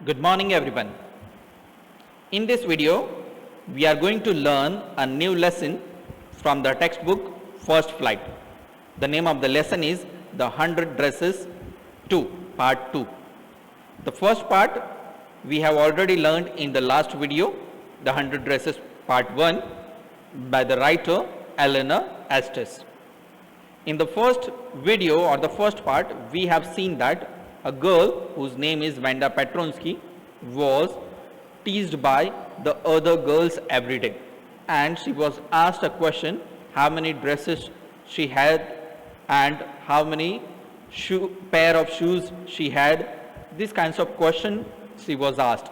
Good morning everyone. In this video, we are going to learn a new lesson from the textbook First Flight. The name of the lesson is The 100 Dresses 2, Part 2. The first part we have already learned in the last video, The 100 Dresses Part 1 by the writer Eleanor Estes. In the first video or the first part, we have seen that a girl whose name is Wanda Petronsky was teased by the other girls every day, and she was asked a question how many dresses she had and how many pair of shoes she had. These kinds of questions she was asked,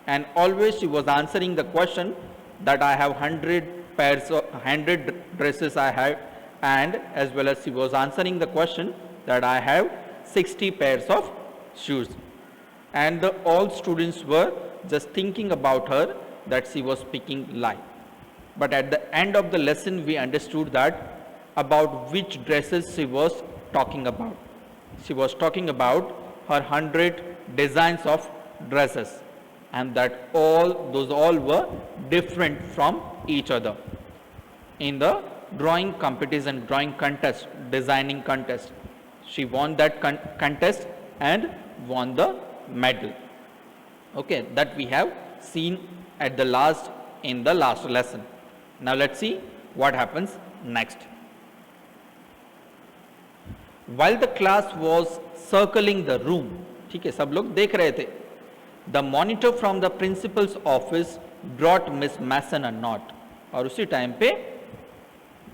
and always she was answering the question that I have 100 dresses I had, and as well as she was answering the question that I have 60 pairs of shoes, and all students were just thinking about her that she was speaking lie. But at the end of the lesson we understood that about which dresses she was talking about. She was talking about her 100 designs of dresses, and that those all were different from each other. In the drawing competition, drawing contest, designing contest, she won that contest and won the medal. Okay, that we have seen in the last lesson. Now let's see what happens next. While the class was circling the room, ठीक है, सब लोग देख रहे थे, the monitor from the principal's office brought Miss Mason a note. और उसी time पे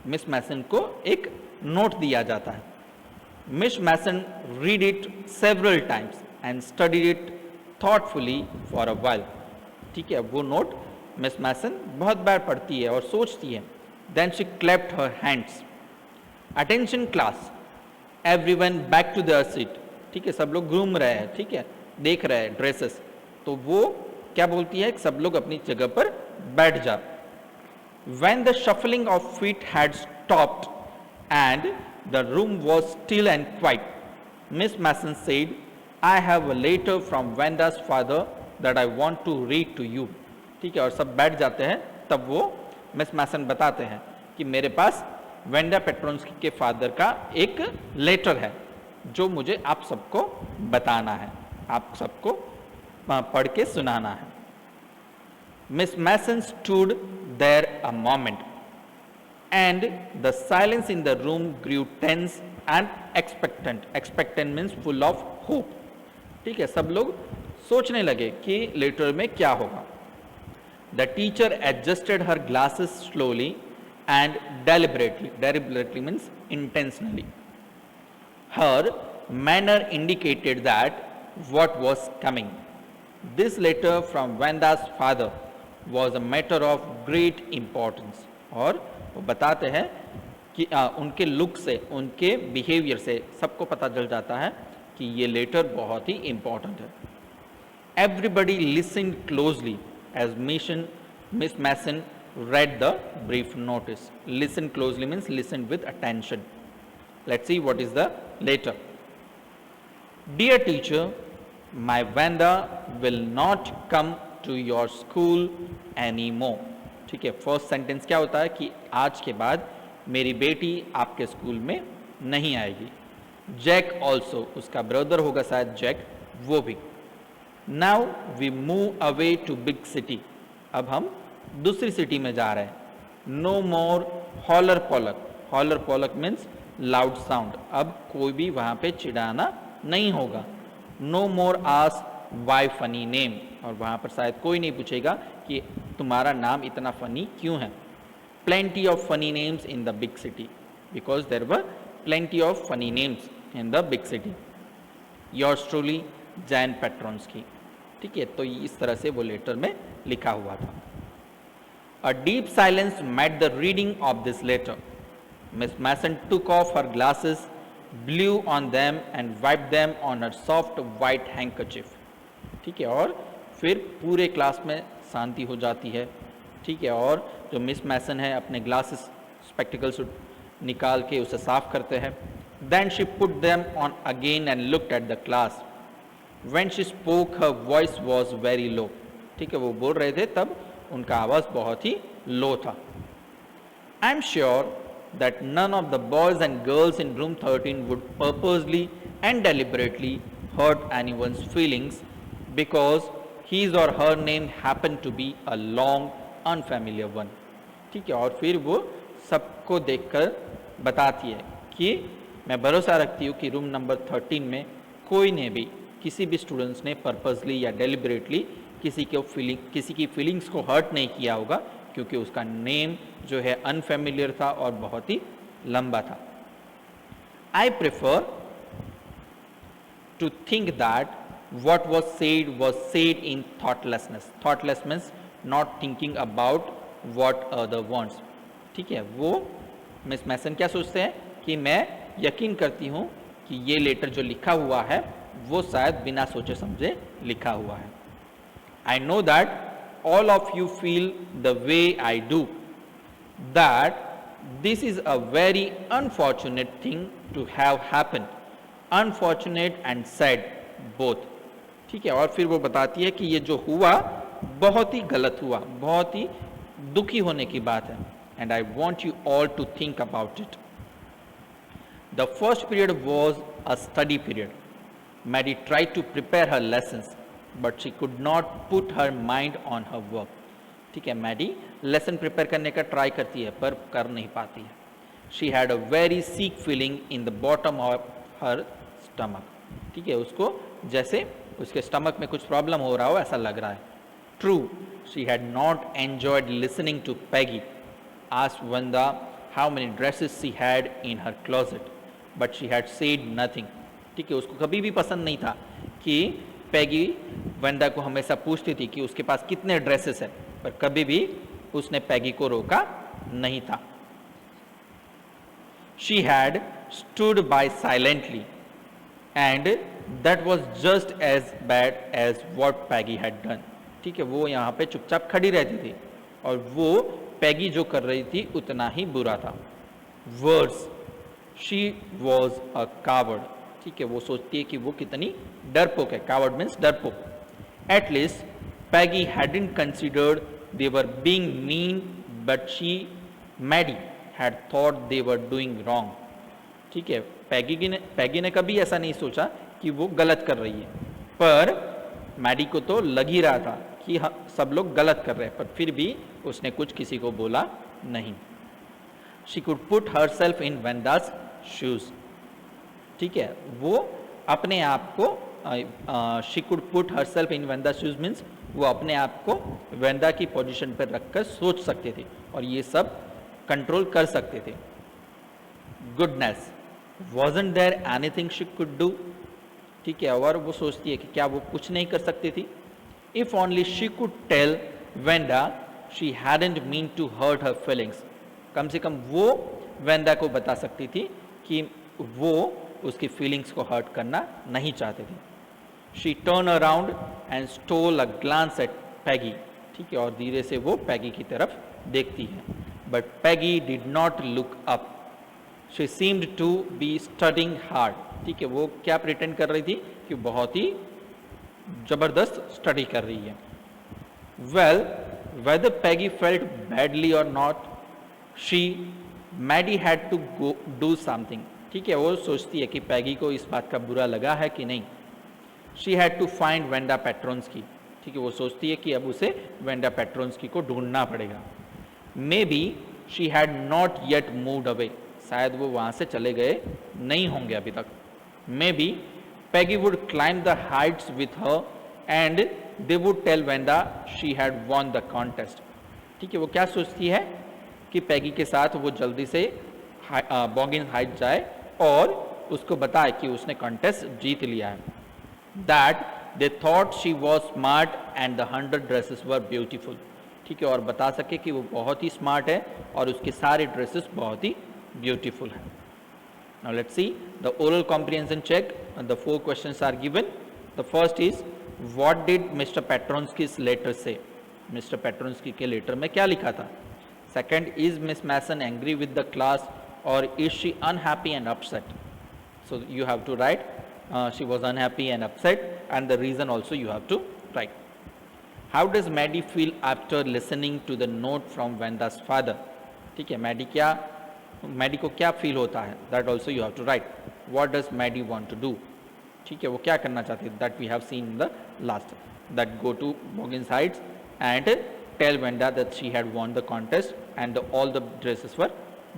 मिस मैसन को एक नोट दिया जाता है. Miss Mason read it several times and studied it thoughtfully for a while. ठीक है, वो नोट मिस मैसन बहुत बार पढ़ती है और सोचती है. Then she clapped her hands. Attention class, everyone back to their seat. ठीक है, सब लोग घूम रहे हैं, ठीक है, देख रहे हैं ड्रेसेस. तो वो क्या बोलती है, सब लोग अपनी जगह पर बैठ जा. When the shuffling of feet had stopped and the room was still and quiet, Miss Mason said, I have a letter from Wanda's father that I want to read to you. ठीक है, और सब बैठ जाते हैं. तब वो miss मैसन बताते हैं कि मेरे पास वेंडा पेट्रोन्स्की के फादर का एक लेटर है जो मुझे आप सबको बताना है, आप सबको पढ़ के सुनाना है. Miss Mason stood there a moment, and the silence in the room grew tense and expectant. Expectant means full of hope. ठीक है, सब लोग सोचने लगे कि लेटर में क्या होगा. The teacher adjusted her glasses slowly and deliberately. Deliberately means intentionally. Her manner indicated that what was coming. This letter from Wanda's father was a matter of great importance. और वो बताते हैं कि उनके लुक से, उनके बिहेवियर से सबको पता चल जाता है कि ये लेटर बहुत ही इम्पोर्टेंट है. Everybody listened closely as Miss Mason read the brief notice. Listen closely means listen with attention. Let's see what is the letter. Dear teacher, my Wanda will not come to your school anymore. ठीक है, first sentence क्या होता है कि आज के बाद मेरी बेटी आपके स्कूल में नहीं आएगी. जैक ऑल्सो, उसका ब्रदर होगा शायद जैक, वो भी. Now we move away to big city. अब हम दूसरी सिटी में जा रहे हैं. No more Holler Pollock. Holler Pollock means loud sound. अब कोई भी वहाँ पे चिढ़ाना नहीं होगा. No more ask why funny name. और वहाँ पर शायद कोई नहीं पूछेगा कि तुम्हारा नाम इतना फनी क्यों है. Plenty of funny names in the big city, because there were plenty of funny names in the big city. Yours truly Jan Petronski. ठीक है, तो इस तरह से वो लेटर में लिखा हुआ था. A deep silence met the reading of this letter. Miss Mason took off her glasses, blew on them and wiped them on her soft white handkerchief. ठीक है, और फिर पूरे क्लास में शांति हो जाती है. ठीक है, और जो मिस मैसन है अपने ग्लासेस स्पेक्टिकल्स निकाल के उसे साफ करते हैं. Then she put them on again and looked at the class. When she spoke, her voice was very low. ठीक है, वो बोल रहे थे तब उनका आवाज बहुत ही लो था. I am sure that none of the boys and girls in room 13 would purposely and deliberately hurt anyone's feelings because his or her name happened to be a long unfamiliar one. ठीक है, और फिर वो सबको देखकर बताती है कि मैं भरोसा रखती हूँ कि रूम नंबर 13 में कोई ने भी, किसी भी स्टूडेंट्स ने पर्पसली या डेलिबरेटली किसी की फीलिंग्स को हर्ट नहीं किया होगा, क्योंकि उसका नेम जो है अनफेमिलियर था और बहुत ही लंबा था. I prefer to think that what was said in thoughtlessness. Thoughtless means not thinking about what other wants. ठीक है, वो मिस मैसन क्या सोचते हैं कि मैं यकीन करती हूँ कि ये लेटर जो लिखा हुआ है वो शायद बिना सोचे समझे लिखा हुआ है. I know that all of you feel the way I do, that this is a very unfortunate thing to have happened. Unfortunate and sad both. ठीक है, और फिर वो बताती है कि ये जो हुआ बहुत ही गलत हुआ, बहुत ही दुखी होने की बात है. And I want you all to think about it. The first period was a study period. Maddie try to prepare her lessons but she could not put her mind on her work. ठीक है, Maddie lesson prepare करने का try करती है पर कर नहीं पाती है. She had a very seek feeling in the bottom of her stomach. ठीक है, उसको जैसे उसके स्टमक में कुछ प्रॉब्लम हो रहा हो ऐसा लग रहा है. True, she had not enjoyed listening to Peggy. Asked Wanda how many dresses she had in her closet but she had said nothing. ठीक है, उसको कभी भी पसंद नहीं था कि पैगी वंदा को हमेशा पूछती थी कि उसके पास कितने ड्रेसेस है, पर कभी भी उसने पैगी को रोका नहीं था. She had stood by silently and that was just as bad as what Peggy had done. ठीक है, वो यहाँ पे चुपचाप खड़ी रहती थी और वो पैगी जो कर रही थी उतना ही बुरा था. Worse, she was a coward. ठीक है, वो सोचती है कि वो कितनी डरपोक है. Coward means डरपोक. At least Peggy hadn't considered they were being mean, but Maddie had thought they were doing wrong. ठीक है, पैगी ने कभी ऐसा नहीं सोचा कि वो गलत कर रही है, पर मैडी को तो लग ही रहा था कि सब लोग गलत कर रहे हैं, पर फिर भी उसने कुछ किसी को बोला नहीं. She could put herself in Wanda's shoes. ठीक है, वो अपने आप को she could put herself in Wanda shoes means वो अपने आप को वेंदा की पोजीशन पर रखकर सोच सकते थे और ये सब कंट्रोल कर सकते थे. Goodness, wasn't there anything she could do? ठीक है, और वो सोचती है कि क्या वो कुछ नहीं कर सकती थी. If only she could tell Wanda she hadn't mean to hurt her feelings. कम से कम वो वेंदा को बता सकती थी कि वो उसकी फीलिंग्स को हर्ट करना नहीं चाहते थे. She turned around and stole a glance at Peggy. ठीक है, और धीरे से वो पैगी की तरफ देखती है. But Peggy did not look up. She seemed to be studying hard. ठीक है, वो क्या प्रिटेंड कर रही थी कि बहुत ही जबरदस्त स्टडी कर रही है. Well, whether Peggy felt badly or not, Maddie had to go do something. ठीक है, वो सोचती है कि पैगी को इस बात का बुरा लगा है कि नहीं. She had to find Wanda Petronsky. ठीक है, वो सोचती है कि अब उसे Wanda Petronsky को ढूंढना पड़ेगा. Maybe she had not yet moved away. शायद वो वहाँ से चले गए नहीं होंगे अभी तक. Maybe Peggy would climb the heights with her and they would tell Wanda she had won the contest. ठीक है, वो क्या सोचती है कि पैगी के साथ वो जल्दी से बॉगिन हाइट जाए और उसको बताए कि उसने कॉन्टेस्ट जीत लिया है. That they thought she was smart and the 100 dresses were beautiful. ठीक है, और बता सके कि वो बहुत ही स्मार्ट है और उसके सारे ड्रेसेस बहुत ही ब्यूटीफुल है. Now let's see the oral comprehension check and the 4 questions are given. The first is what did Mr. Petronsky's letter say? Mr. Petronsky के लेटर में क्या लिखा था? Second, is Miss Mason angry with the class or is she unhappy and upset? So you have to write she was unhappy and upset. and the reason also you have to write. How does Maddie feel after listening to the note from Vanda's father? ठीक है, Maddie को क्या feel होता है, that also you have to write. What does Maddie want to do, ठीक है, वो क्या करना चाहती है, that we have seen in the last. That go to Boggins Heights and tell Wanda that she had won the contest and all the dresses were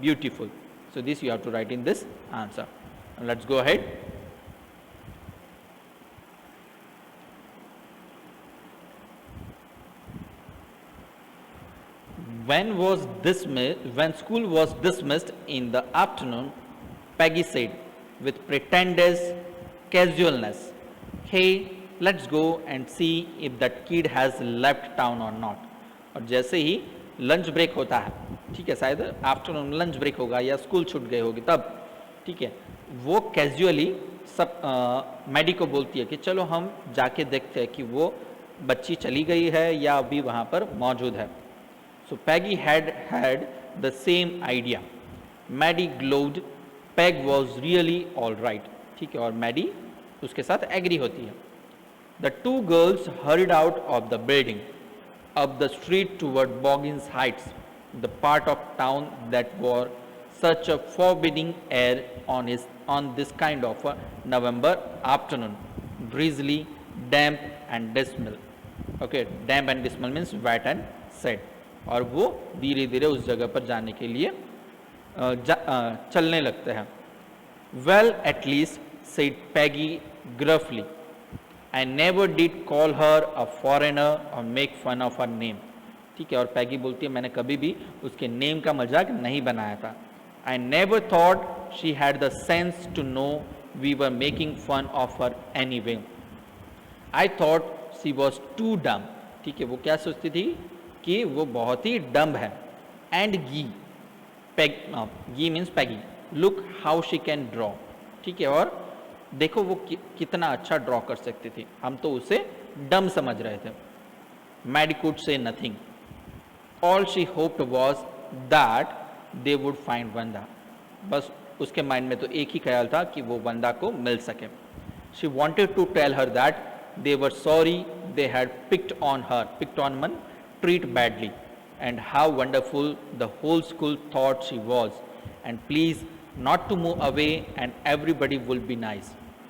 beautiful. So this you have to write in this answer. Let's go ahead. When school was dismissed in the afternoon, Peggy said with pretended casualness, "Hey, let's go and see if that kid has left town or not." और जैसे ही lunch break होता है, ठीक है, शायद afternoon lunch break होगा या school छूट गई होगी तब, ठीक है, वो कैजुअली सब मैडी को बोलती है कि चलो हम जाके देखते हैं कि वो बच्ची चली गई है या अभी वहाँ पर मौजूद है. So Peggy had the same idea. Maddie glowed. Peg was really all right. ठीक है, और Maddie उसके साथ एग्री होती है. The two girls hurried out of the building, up the street toward Boggins Heights, the part of town that wore such a forbidding air on this kind of a November afternoon, drizzly, damp and dismal. Okay, damp and dismal means wet and sad. और वो धीरे धीरे उस जगह पर जाने के लिए चलने लगते हैं. Well at least said Peggy gruffly, I never did call her a foreigner और make fun of her name. ठीक है, और पैगी बोलती है मैंने कभी भी उसके नेम का मजाक नहीं बनाया था. I never thought she had the sense to know we were making fun of her anyway. I thought she was too dumb. ठीक है, वो क्या सोचती थी कि वो बहुत ही डम्ब है. एंड गी means Peggy, look how she can draw. ठीक है, और देखो वो कितना अच्छा ड्रॉ कर सकती थी, हम तो उसे डम समझ रहे थे. Maddie could say nothing. All she hoped was that they would find Wanda. बस उसके माइंड में तो एक ही ख्याल था कि वो वंदा को मिल सके. She wanted to tell her that they were sorry they had picked on her. Picked on mean treat badly, and how wonderful the whole school thought she was, and please not to move away and everybody will be nice.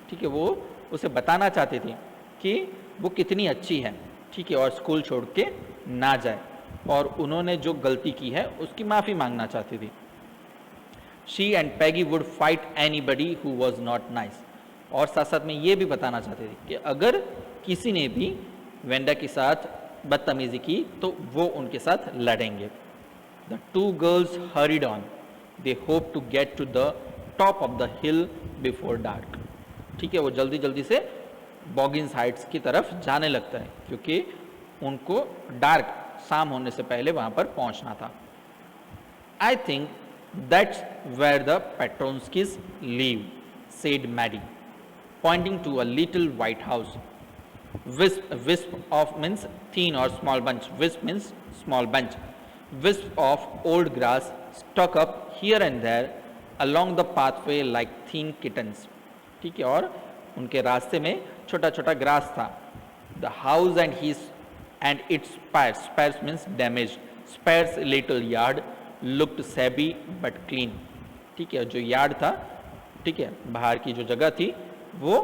ठीक है, वो उसे बताना चाहती थी कि वो कितनी अच्छी है, ठीक है, और स्कूल छोड़ के ना जाए, और उन्होंने जो गलती की है उसकी माफ़ी मांगना चाहती थी. She and Peggy would fight anybody who was not nice. और साथ साथ में ये भी बताना चाहती थी कि अगर किसी ने भी वेंडा के साथ बदतमीजी की तो वो उनके साथ लड़ेंगे. The two girls hurried on. They hope to get to the top of the hill before dark. ठीक है, वो जल्दी जल्दी से बॉगिन्स हाइट्स की तरफ जाने लगता है क्योंकि उनको डार्क शाम होने से पहले वहां पर पहुंचना था. I think that's where the Petronskis live, said Maddie, pointing to a little white house. Wisp of means thin or small bunch. Wisp means small bunch. Wisp of old grass stuck up here and there along the pathway like thin kittens. ठीक है, और उनके रास्ते में छोटा छोटा grass था. The house and its spires. Spires means damaged. Spires little yard looked shabby but clean. ठीक है, जो यार्ड था, ठीक है, बाहर की जो जगह थी वो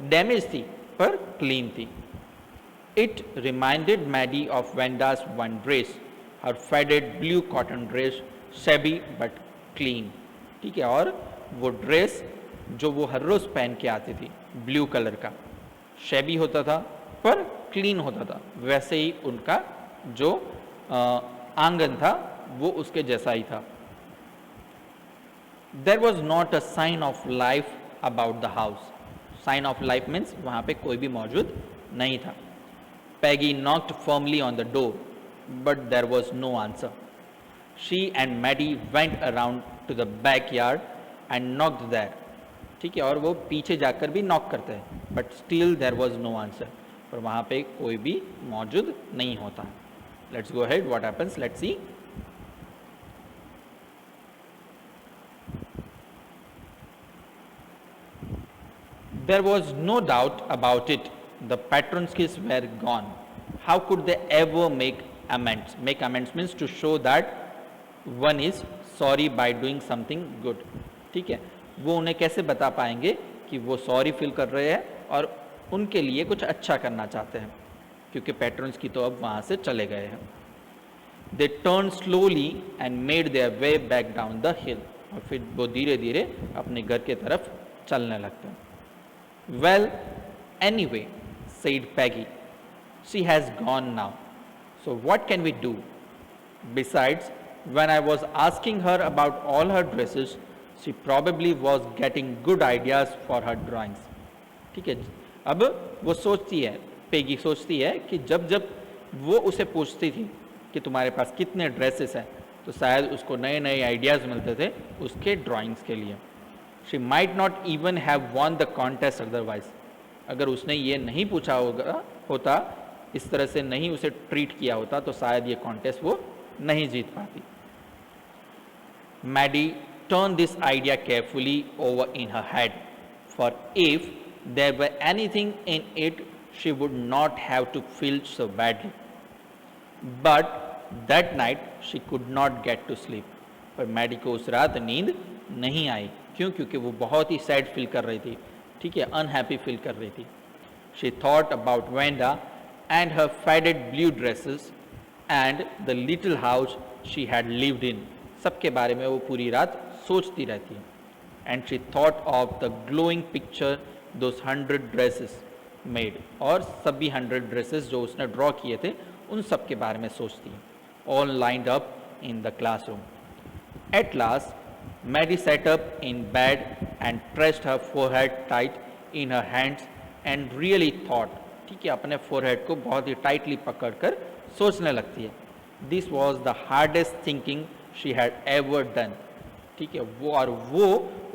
डैमेज थी पर क्लीन थी. It reminded Maddie of Wanda's one dress, her faded blue cotton dress, shabby but clean. ठीक है, और वो ड्रेस जो वो हर रोज पहन के आती थी ब्लू कलर का, शेबी होता था पर क्लीन होता था. वैसे ही उनका जो आंगन था वो उसके जैसा ही था. There was not a sign of life about the house. Sign of life means वहाँ पे कोई भी मौजूद नहीं था. Peggy knocked firmly on the door but there was no answer. She and Maddie went around to the back yard and knocked there. ठीक है, और वो पीछे जाकर भी नॉक करते हैं but still there was no answer. और वहाँ पे कोई भी मौजूद नहीं होता. Let's go ahead, what happens, let's see. There was no doubt about it. the patron's kiss were gone. How could they ever make amends? Make amends means to show that one is sorry by doing something good. ठीक है, वो उन्हें कैसे बता पाएंगे कि वो sorry feel कर रहे हैं और उनके लिए कुछ अच्छा करना चाहते हैं, क्योंकि पैट्रन्स की तो अब वहाँ से चले गए हैं. They turned slowly and made their way back down the hill. और फिर वो धीरे धीरे अपने घर के तरफ चलने लगते हैं. Well, anyway, said Peggy, she has gone now. So what can we do? Besides, when I was asking her about all her dresses, she probably was getting good ideas for her drawings. ठीक है, अब वो सोचती है, Peggy सोचती है कि जब जब वो उसे पूछती थी कि तुम्हारे पास कितने ड्रेसेस हैं, तो शायद उसको नए नए आइडियाज़ मिलते थे उसके ड्राइंग्स के लिए. She might not even have won the contest otherwise. अगर उसने ये नहीं पूछा होता, इस तरह से नहीं उसे ट्रीट किया होता, तो शायद ये कॉन्टेस्ट वो नहीं जीत पाती. Maddie turned this idea carefully over in her head, for if there were anything in it, she would not have to feel so badly. But that night she could not get to sleep. पर Maddie को उस रात नींद नहीं आई. क्यों? क्योंकि वो बहुत ही सैड फील कर रही थी. ठीक है, अनहैप्पी फील कर रही थी. She thought about Wanda and her faded blue dresses and the little house she had lived in. सबके बारे में वो पूरी रात सोचती रहती है. And she thought of the glowing picture those 100 dresses made. और सभी 100 dresses जो उसने ड्रॉ किए थे उन सब के बारे में सोचती है. All lined up in the classroom. At last, Maddie sat up in bed and pressed her forehead tight in her hands and really thought. ठीक है, अपने forehead को बहुत ही tightly पकड़कर सोचने लगती है. This was the hardest thinking she had ever done. ठीक है, वो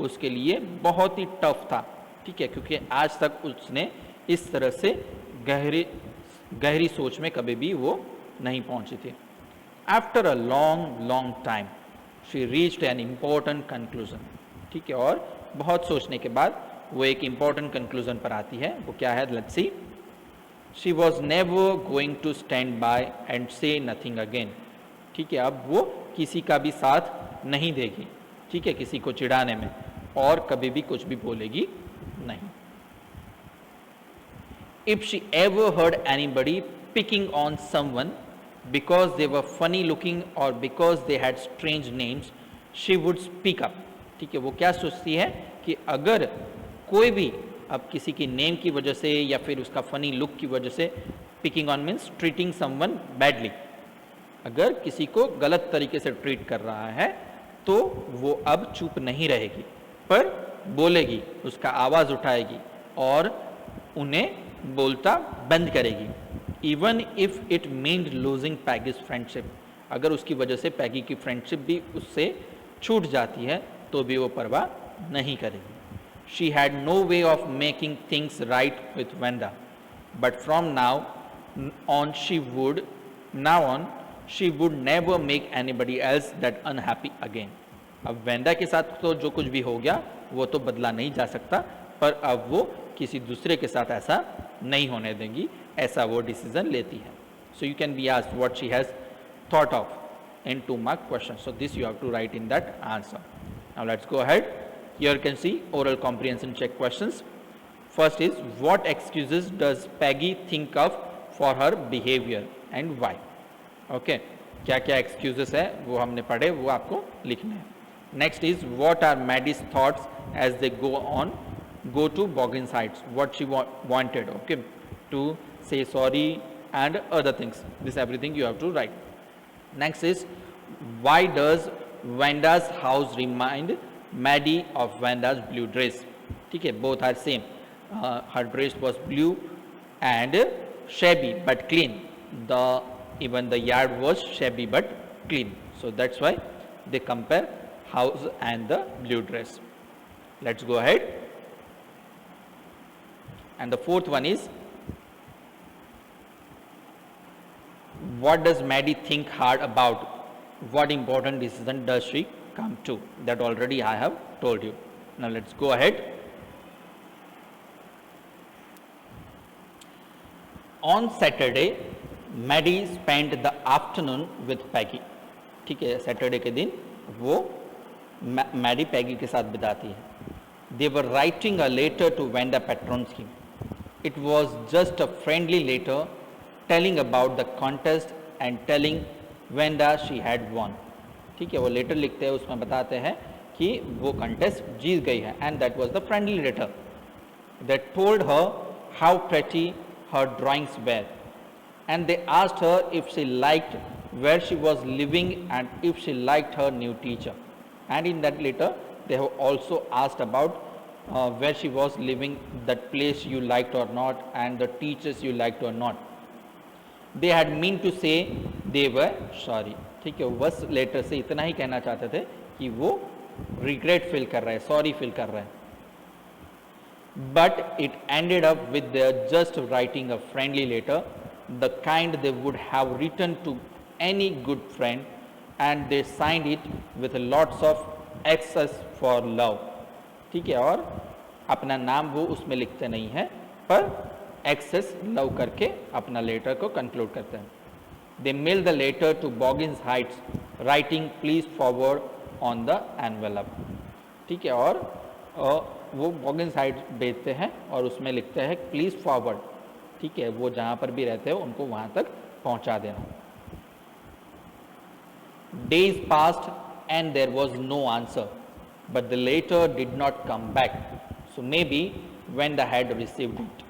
उसके लिए बहुत ही टफ था. ठीक है, क्योंकि आज तक उसने इस तरह से गहरी सोच में कभी भी वो नहीं पहुंची थी. After a long time, she reached an important conclusion. ठीक है, और बहुत सोचने के बाद वो एक important conclusion पर आती है. वो क्या है? Let's see. She was never going to stand by and say nothing again. ठीक है, अब वो किसी का भी साथ नहीं देगी. ठीक है, किसी को चिढ़ाने में, और कभी भी कुछ भी बोलेगी नहीं. If she ever heard anybody picking on someone because they were funny looking or because they had strange names, she would speak up. ठीक है, वो क्या सोचती है कि अगर कोई भी अब किसी की नेम की वजह से या फिर उसका फनी लुक की वजह से, picking on means treating someone badly, अगर किसी को गलत तरीके से ट्रीट कर रहा है तो वो अब चुप नहीं रहेगी, पर बोलेगी, उसका आवाज़ उठाएगी और उन्हें बोलता बंद करेगी. Even if it meant losing Peggy's friendship. अगर उसकी वजह से पैगी की फ्रेंडशिप भी उससे छूट जाती है तो भी वो परवाह नहीं करेगी. She had no way of making things right with Wanda, but from now on she would never make anybody else that unhappy again. अब वेंडा के साथ तो जो कुछ भी हो गया वो तो बदला नहीं जा सकता, पर अब वो किसी दूसरे के साथ ऐसा नहीं होने देंगी, ऐसा वो डिसीजन लेती है. So you can be asked what she has thought of in 2 mark question. So this you have to write in that answer. Now let's go ahead. Here you can see oral comprehension check questions. First is, what excuses does Peggy think of for her behavior and why? Okay, क्या क्या excuses है वो हमने पढ़े, वो आपको लिखने हैं. Next is, what are Maddie's thoughts as they go to Boggins Heights? What she wanted, okay, to say sorry and other things. This everything you have to write. Next is, why does Wanda's house remind Maddie of Wanda's blue dress? ठीक है, both are same. Her dress was blue and shabby but clean. Even the yard was shabby but clean. So that's why they compare house and the blue dress. Let's go ahead. And the fourth one is, what does Maddie think hard about? What important decision does she come to? That already I have told you. Now let's go ahead. On Saturday Maddie spend the afternoon with Peggy. ठीक है, Saturday के दिन वो Maddie पैगी के साथ बिताती है। They were writing a letter to Wanda Petronski. It was just a friendly letter telling about the contest and telling Wanda she had won. ठीक है, वो लेटर लिखते हैं, उसमें बताते हैं कि वो कंटेस्ट जीत गई है, and that was the friendly letter that told her how pretty her drawings were, and they asked her if she liked where she was living and if she liked her new teacher. And in that letter they have also asked about where she was living, that place you liked or not, and the teachers you liked or not. They had mean to say they were sorry. ठीक है, बस letter से इतना ही कहना चाहते थे कि वो रिग्रेट फील कर रहे हैं, सॉरी फील कर रहे हैं. But it ended up with their just writing a friendly letter, the kind they would have written to any good friend, and they signed it with lots of X's for love. ठीक है, और अपना नाम वो उसमें लिखते नहीं है, पर X's लव करके अपना लेटर को कंक्लूड करते हैं. They mailed the letter to Boggins Heights, writing please forward on the envelope. ठीक है, और वो बॉगिन्स हाइट भेजते हैं और उसमें लिखते हैं प्लीज फॉरवर्ड. ठीक है, वो जहां पर भी रहते हैं उनको वहां तक पहुंचा देना. Days passed and there was no answer, but the letter did not come back. So maybe Wenda had received it.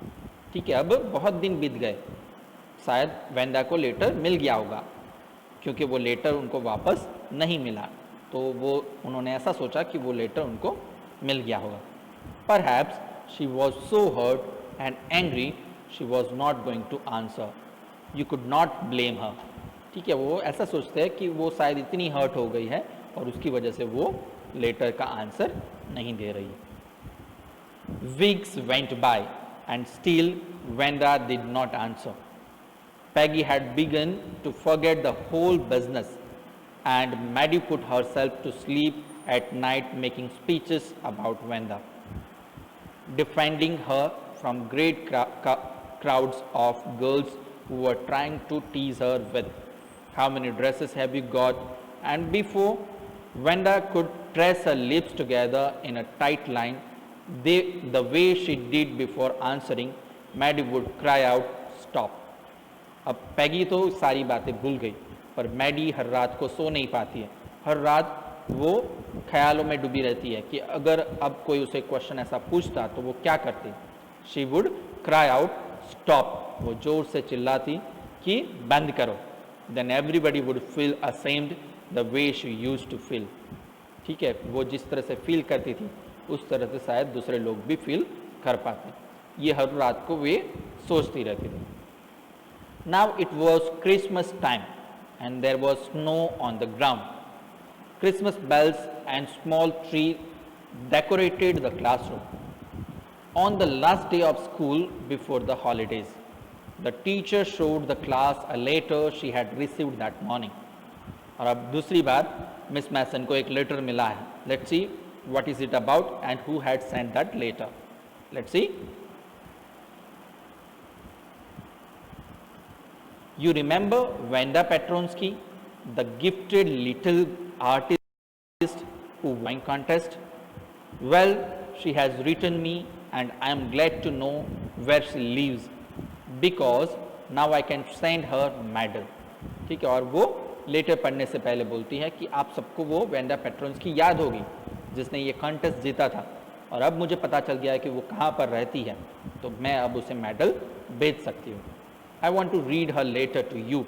ठीक है, अब बहुत दिन बीत गए, शायद वेंडा को लेटर मिल गया होगा, क्योंकि वो लेटर उनको वापस नहीं मिला, तो वो उन्होंने ऐसा सोचा कि वो लेटर उनको मिल गया होगा. Perhaps she was so hurt and angry she was not going to answer. You could not blame her. ठीक है, वो ऐसा सोचते हैं कि वो शायद इतनी हर्ट हो गई है और उसकी वजह से वो लेटर का आंसर नहीं दे रही. Weeks went by and still Wenda did not answer. Peggy had begun to forget the whole business, and Maddie put herself to sleep at night making speeches about Wenda, defending her from great crowds of girls who were trying to tease her with how many dresses have you got, and before Wenda could press her lips together in a tight line, the way she did before answering, Maddie would cry out, stop. अब पैगी तो सारी बातें भूल गई, पर Maddie हर रात को सो नहीं पाती है. हर रात वो ख्यालों में डूबी रहती है कि अगर अब कोई उसे क्वेश्चन ऐसा पूछता तो वो क्या करती. She would cry out stop. वो जोर से चिल्लाती कि बंद करो. Then everybody would feel ashamed the way she used to feel. ठीक है, वो जिस तरह से फील करती थी उस तरह से शायद दूसरे लोग भी फील कर पाते. ये हर रात को वे सोचती रहती थी. Now it was Christmas time and there was snow on the ground. Christmas bells and small tree decorated the classroom. On the last day of school before the holidays, the teacher showed the class a letter she had received that morning. और अब दूसरी बार miss मैसन को एक letter मिला है. Let's see what is it about and who had sent that letter. Let's see. You remember Wenda Petronsky, the gifted little artist who won contest? Well, she has written me and I am glad to know where she lives because now I can send her medal. ठीक है, और वो letter पढ़ने से पहले बोलती है कि आप सबको वो वेंडा पेट्रोन्स्की याद होगी जिसने ये कॉन्टेस्ट जीता था, और अब मुझे पता चल गया है कि वो कहाँ पर रहती है, तो मैं अब उसे मेडल भेज सकती हूँ. I want to read her letter to you.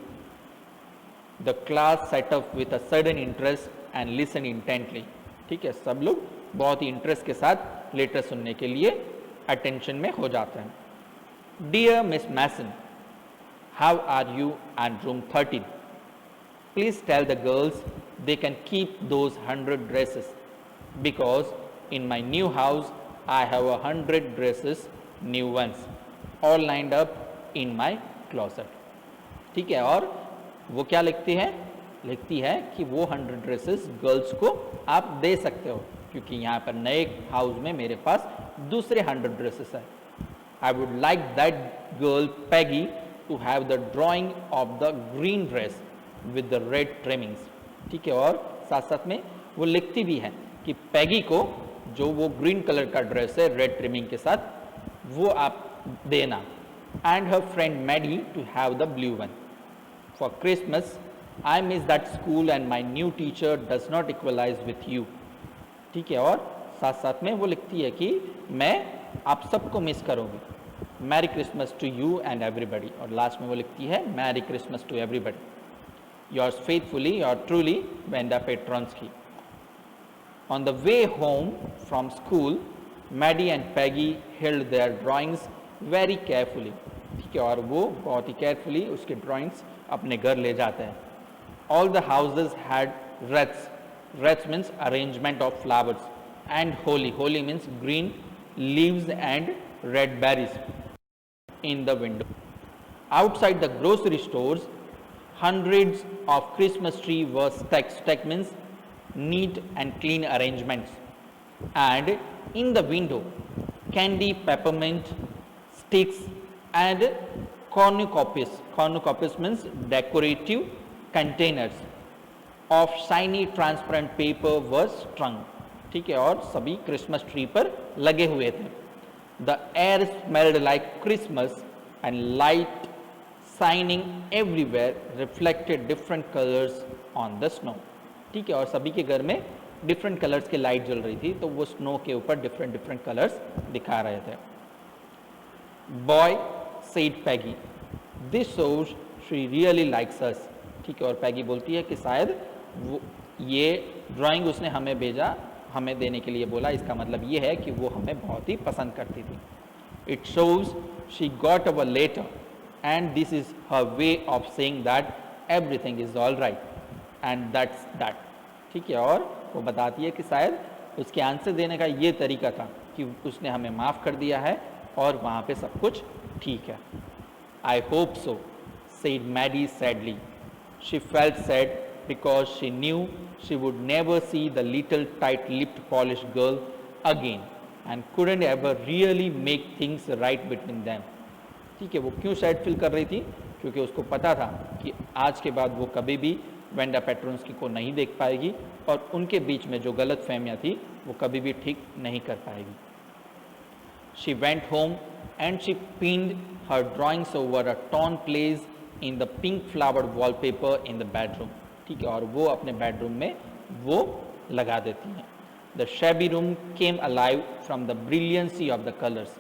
The class sat up with a sudden interest and listened intently. ठीक है, सब लोग बहुत ही इंटरेस्ट के साथ लेटर सुनने के लिए अटेंशन में हो जाते हैं. Dear Miss Mason, how are you and room 13? Please tell the girls they can keep those 100 dresses because in my new house I have 100 dresses, new ones, all lined up in my closet. ठीक है, और वो क्या लिखती है? लिखती है कि वो 100 ड्रेसेस गर्ल्स को आप दे सकते हो क्योंकि यहाँ पर नए हाउस में मेरे पास दूसरे 100 ड्रेसेस है. I would like that girl Peggy to have the drawing of the green dress with the red trimmings. ठीक है, और साथ साथ में वो लिखती भी है कि पैगी को जो वो ग्रीन कलर का ड्रेस है रेड ट्रिमिंग के साथ वो आप देना. And her friend Maddie to have the blue one. For Christmas I miss that school and my new teacher does not equalize with you. ठीक है, और साथ साथ में वो लिखती है कि मैं आप सबको मिस करूँगी. Merry Christmas to you and everybody. और लास्ट में वो लिखती है merry Christmas to everybody. Yours faithfully your truly Wanda Petronski. On the way home from school, Maddie and Peggy held their drawings very carefully. ठीक है, और वो बहुत ही carefully उसके drawings अपने घर ले जाते हैं. All the houses had wreaths. Wreaths means arrangement of flowers. And holly. Holly means green leaves and red berries in the window. Outside the grocery stores, hundreds of Christmas tree were stacked. Stack means neat and clean arrangements. And in the window, candy, peppermint, sticks and cornucopias. Cornucopias means decorative containers of shiny transparent paper was strung. ठीक है, और सभी Christmas tree पर लगे हुए थे. The air smelled like Christmas and light shining everywhere reflected different colors on the snow. ठीक है, और सभी के घर में डिफरेंट कलर्स की लाइट जल रही थी तो वो स्नो के ऊपर डिफरेंट डिफरेंट कलर्स दिखा रहे थे. Boy said Peggy, this shows she really likes us. ठीक है, और पैगी बोलती है कि शायद वो ये ड्राइंग उसने हमें भेजा, हमें देने के लिए बोला, इसका मतलब ये है कि वो हमें बहुत ही पसंद करती थी. It shows she got our letter and this is her way of saying that everything is all right and that's that. ठीक है, और वो बताती है कि शायद उसके आंसर देने का ये तरीका था कि उसने हमें माफ़ कर दिया है और वहाँ पे सब कुछ ठीक है. I hope so, said Maddie sadly. She felt sad because she knew she would never see the little tight lipped Polish girl again and couldn't ever really make things right between them. ठीक है, वो क्यों sad feel कर रही थी? क्योंकि उसको पता था कि आज के बाद वो कभी भी वेंडा पेट्रोंस्की को नहीं देख पाएगी और उनके बीच में जो गलत फहमियाँ थी वो कभी भी ठीक नहीं कर पाएगी. She went home and she pinned her drawings over a torn place in the pink flowered wallpaper in the bedroom. ठीक है, और वो अपने बेडरूम में वो लगा देती हैं. The shabby room came alive from the brilliancy of the colours.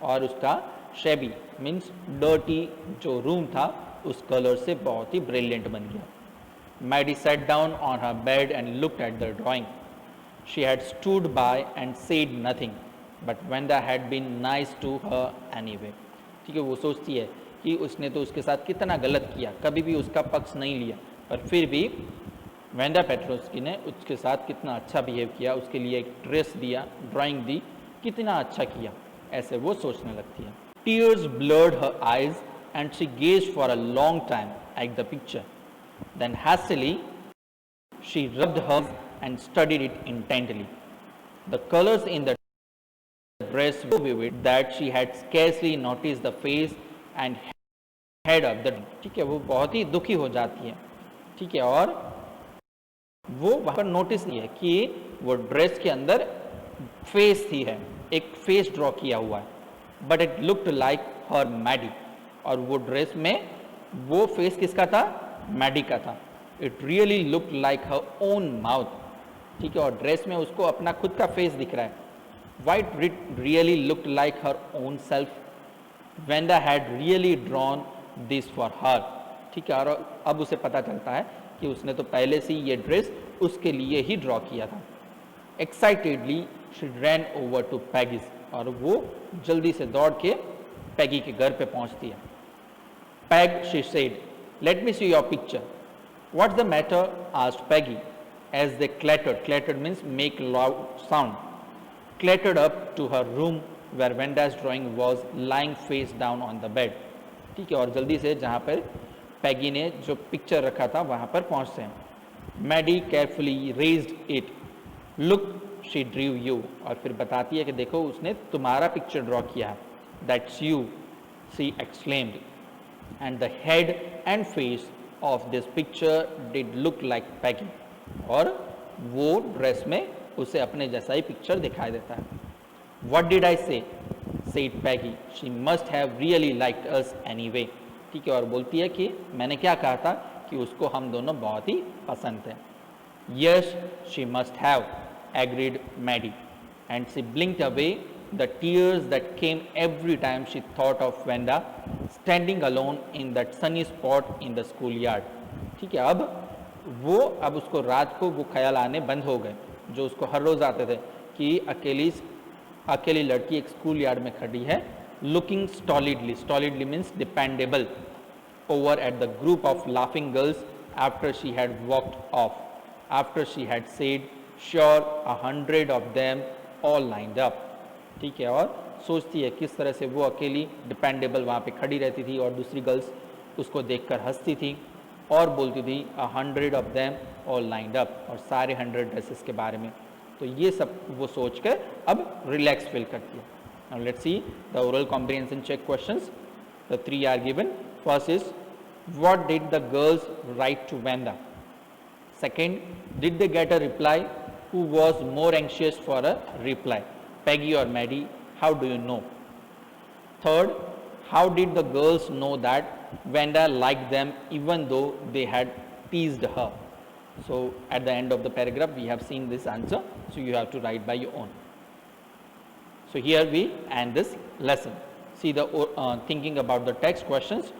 और उसका शैबी मीन्स डर्टी जो रूम था उस कलर से बहुत ही ब्रिलियंट बन गया. Maddie sat down on her bed and looked at the drawing. She had stood by and said nothing, but Wenda had been nice to her anyway. ठीक है, वो सोचती है कि उसने तो उसके साथ कितना गलत किया, कभी भी उसका पक्ष नहीं लिया, पर फिर भी वेंडा पेट्रोंस्की ने उसके साथ कितना अच्छा बिहेव किया, उसके लिए एक ड्रेस दिया, ड्राइंग दी, कितना अच्छा किया, ऐसे वो सोचने लगती है. Tears blurred her eyes and she gazed for a long time at the picture. Then hastily she rubbed hers and studied it intently. The colors in the dress were so vivid that she had scarcely noticed the face and head of the. ठीक है, वो बहुत ही दुखी हो जाती है. ठीक है, और वो वहाँ पर नोटिस नहीं है कि वो ड्रेस के अंदर फेस थी है, एक फेस ड्रॉ किया हुआ है. But it looked like her Maddie. और वो ड्रेस में वो फेस किसका था? मैडी का था. It really look like her own mouth. ठीक है, और ड्रेस में उसको अपना खुद का फेस दिख रहा है. White really look like her own self. Wanda had really drawn this for her. ठीक है, और अब उसे पता चलता है कि उसने तो पहले से ये ड्रेस उसके लिए ही ड्रॉ किया था. Excitedly she ran over to Peggy's. और वो जल्दी से दौड़ के पैगी के घर पे पहुंचती है. Peg, she said, let me see your picture. What's the matter? asked Peggy as they clattered. Clattered means make loud sound. Clattered up to her room where Wenda's drawing was lying face down on the bed. ठीक है, और जल्दी से जहाँ पर पैगी ने जो picture रखा था वहाँ पर पहुँचते हैं. Maddie carefully raised it. Look, she drew you. और फिर बताती है कि देखो उसने तुम्हारा पिक्चर ड्रॉ किया है. That's you, she exclaimed. and the head and face of this picture did look like Peggy. और वो ड्रेस में उसे अपने जैसा ही पिक्चर दिखाई देता है. What did I say? Said Peggy. She must have really liked us anyway. ठीक है, और बोलती है कि मैंने क्या कहा था कि उसको हम दोनों बहुत ही पसंद थे. Yes, she must have, agreed Maddie, and she blinked away the tears that came every time she thought of Wanda standing alone in that sunny spot in the schoolyard. ठीक है, अब उसको रात को वो ख्याल आने बंद हो गए जो उसको हर रोज आते थे कि अकेली लड़की एक स्कूल यार्ड में खड़ी है, looking stolidly means dependable, over at the group of laughing girls after she had walked off, after she had said sure 100 of them all lined up. ठीक है, और सोचती है किस तरह से वो अकेली डिपेंडेबल वहाँ पे खड़ी रहती थी और दूसरी गर्ल्स उसको देखकर हंसती थी और बोलती थी 100 of them all lined up, और सारे 100 ड्रेसेस के बारे में. तो ये सब वो सोच कर अब रिलैक्स फील करती है. Now let's see the oral comprehension check questions. The three are given. First is, what did the girls write to Wanda? Second, did they get a reply? Who was more anxious for a reply, Peggy or Maddie? How do you know? Third, how did the girls know that Wanda liked them even though they had teased her? So at the end of the paragraph we have seen this answer, so you have to write by your own. So here we end this lesson. See the thinking about the text questions.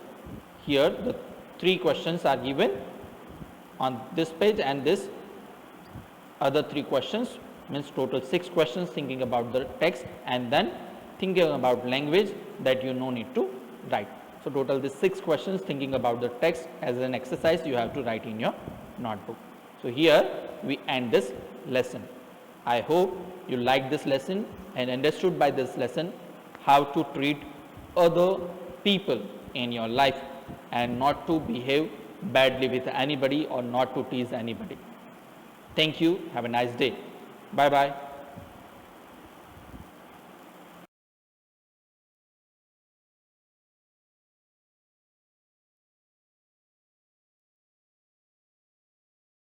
Here the 3 questions are given on this page, and this other 3 questions means total 6 questions thinking about the text and then thinking about language that you no need to write. So total this 6 questions thinking about the text as an exercise you have to write in your notebook. So here we end this lesson. I hope you liked this lesson and understood by this lesson how to treat other people in your life and not to behave badly with anybody or not to tease anybody. Thank you. Have a nice day. Bye bye.